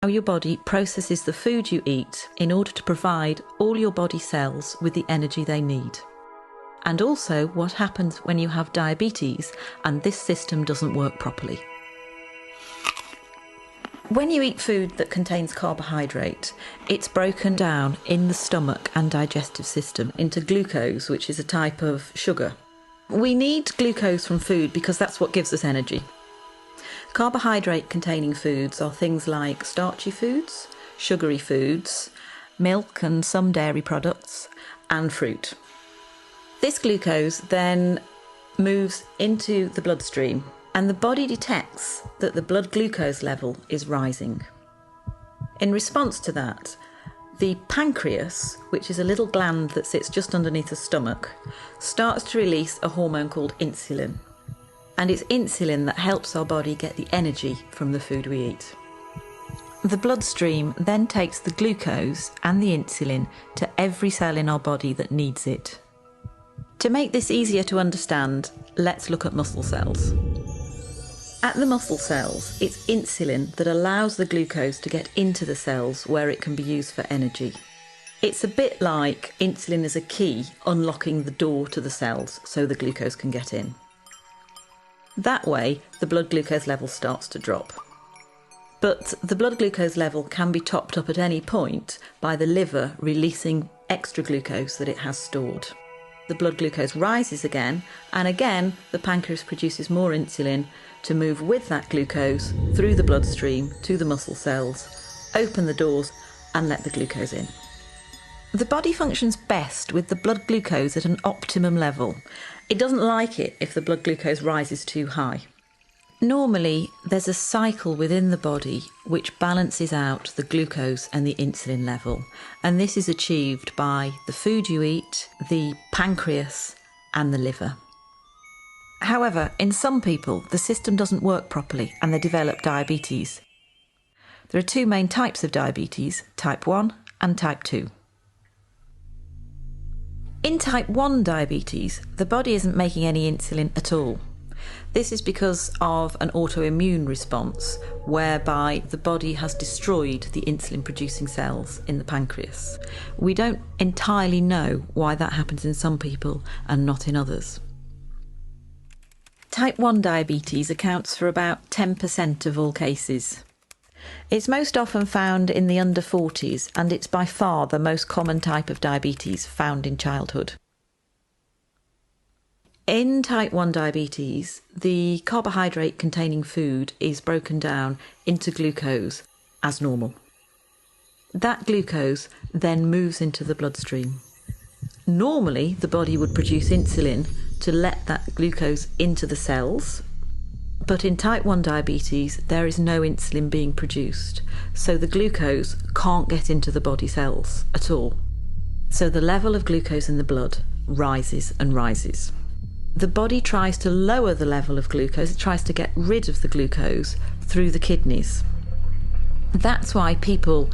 how your body processes the food you eat in order to provide all your body cells with the energy they need. And also what happens when you have diabetes and this system doesn't work properly. When you eat food that contains carbohydrate, it's broken down in the stomach and digestive system into glucose, which is a type of sugar. We need glucose from food because that's what gives us energy. Carbohydrate-containing foods are things like starchy foods, sugary foods, milk and some dairy products, and fruit. This glucose then moves into the bloodstream, and the body detects that the blood glucose level is rising. In response to that, the pancreas, which is a little gland that sits just underneath the stomach, starts to release a hormone called insulin. And it's insulin that helps our body get the energy from the food we eat. The bloodstream then takes the glucose and the insulin to every cell in our body that needs it. To make this easier to understand, let's look at muscle cells. At the muscle cells, it's insulin that allows the glucose to get into the cells where it can be used for energy. It's a bit like insulin is a key unlocking the door to the cells so the glucose can get in. That way, the blood glucose level starts to drop. But the blood glucose level can be topped up at any point by the liver releasing extra glucose that it has stored. The blood glucose rises again, and again the pancreas produces more insulin to move with that glucose through the bloodstream to the muscle cells, open the doors and let the glucose in. The body functions best with the blood glucose at an optimum level. It doesn't like it if the blood glucose rises too high. Normally, there's a cycle within the body which balances out the glucose and the insulin level, and this is achieved by the food you eat, the pancreas, and the liver. However, in some people, the system doesn't work properly and they develop diabetes. There are two main types of diabetes, type 1 and type 2. In type 1 diabetes, the body isn't making any insulin at all. This is because of an autoimmune response whereby the body has destroyed the insulin-producing cells in the pancreas. We don't entirely know why that happens in some people and not in others. Type 1 diabetes accounts for about 10% of all cases. It's most often found in the under 40s and it's by far the most common type of diabetes found in childhood. In type 1 diabetes, the carbohydrate containing food is broken down into glucose as normal. That glucose then moves into the bloodstream. Normally, the body would produce insulin to let that glucose into the cells. But in type 1 diabetes, there is no insulin being produced, so the glucose can't get into the body cells at all. So the level of glucose in the blood rises and rises. The body tries to lower the level of glucose, it tries to get rid of the glucose through the kidneys. That's why people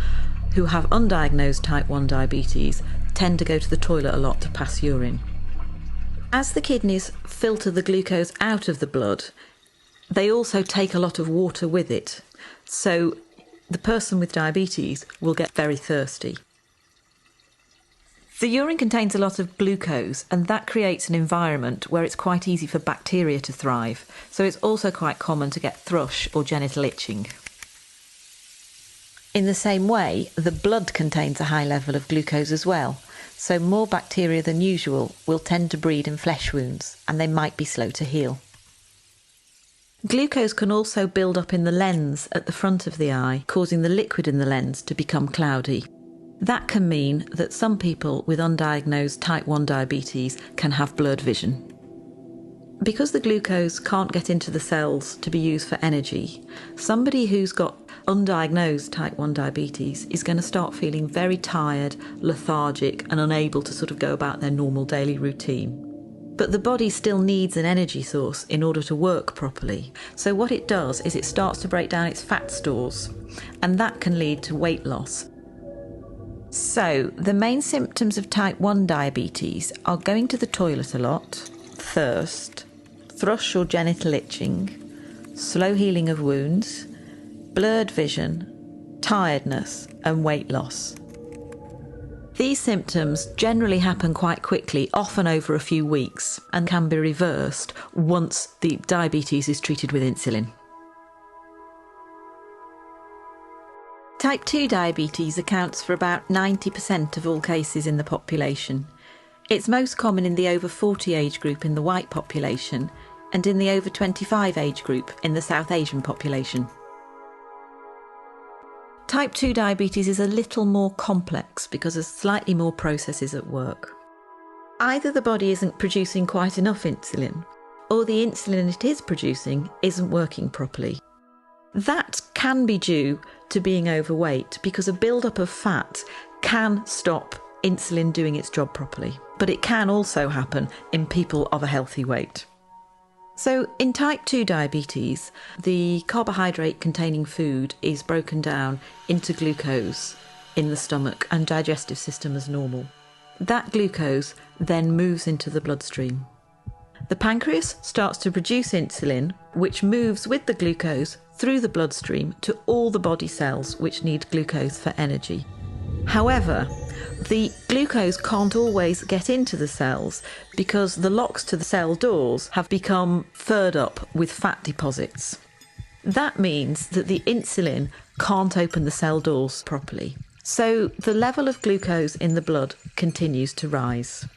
who have undiagnosed type 1 diabetes tend to go to the toilet a lot to pass urine. As the kidneys filter the glucose out of the blood, they also take a lot of water with it, so the person with diabetes will get very thirsty. The urine contains a lot of glucose, and that creates an environment where it's quite easy for bacteria to thrive, so it's also quite common to get thrush or genital itching. In the same way, the blood contains a high level of glucose as well, so more bacteria than usual will tend to breed in flesh wounds, and they might be slow to heal. Glucose can also build up in the lens at the front of the eye, causing the liquid in the lens to become cloudy. That can mean that some people with undiagnosed type 1 diabetes can have blurred vision. Because the glucose can't get into the cells to be used for energy, somebody who's got undiagnosed type 1 diabetes is going to start feeling very tired, lethargic and unable to sort of go about their normal daily routine. But the body still needs an energy source in order to work properly. So what it does is it starts to break down its fat stores, and that can lead to weight loss. So the main symptoms of type 1 diabetes are going to the toilet a lot, thirst, thrush or genital itching, slow healing of wounds, blurred vision, tiredness, and weight loss. These symptoms generally happen quite quickly, often over a few weeks, and can be reversed once the diabetes is treated with insulin. Type 2 diabetes accounts for about 90% of all cases in the population. It's most common in the over 40 age group in the white population and in the over 25 age group in the South Asian population. Type 2 diabetes is a little more complex because there's slightly more processes at work. Either the body isn't producing quite enough insulin, or the insulin it is producing isn't working properly. That can be due to being overweight because a build-up of fat can stop insulin doing its job properly, but it can also happen in people of a healthy weight. So in type 2 diabetes, the carbohydrate-containing food is broken down into glucose in the stomach and digestive system as normal. That glucose then moves into the bloodstream. The pancreas starts to produce insulin, which moves with the glucose through the bloodstream to all the body cells which need glucose for energy. However, the glucose can't always get into the cells because the locks to the cell doors have become furred up with fat deposits. That means that the insulin can't open the cell doors properly. So the level of glucose in the blood continues to rise.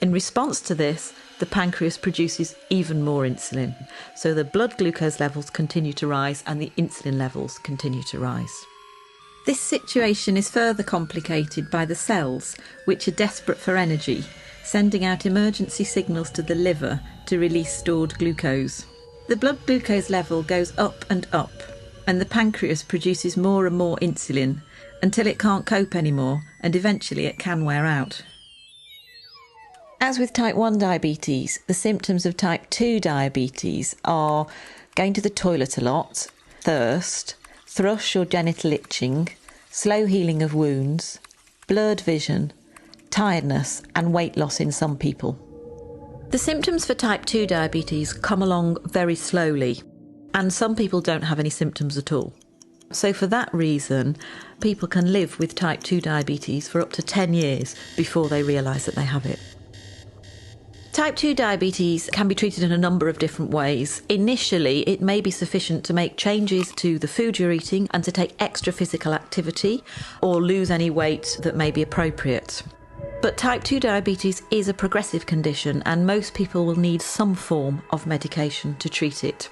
In response to this, the pancreas produces even more insulin. So the blood glucose levels continue to rise and the insulin levels continue to rise. This situation is further complicated by the cells, which are desperate for energy, sending out emergency signals to the liver to release stored glucose. The blood glucose level goes up and up, and the pancreas produces more and more insulin until it can't cope anymore, and eventually it can wear out. As with type 1 diabetes, the symptoms of type 2 diabetes are going to the toilet a lot, thirst, thrush or genital itching, slow healing of wounds, blurred vision, tiredness and weight loss in some people. The symptoms for type 2 diabetes come along very slowly, and some people don't have any symptoms at all. So for that reason, people can live with type 2 diabetes for up to 10 years before they realise that they have it. Type 2 diabetes can be treated in a number of different ways. Initially, it may be sufficient to make changes to the food you're eating and to take extra physical activity or lose any weight that may be appropriate. But type 2 diabetes is a progressive condition and most people will need some form of medication to treat it.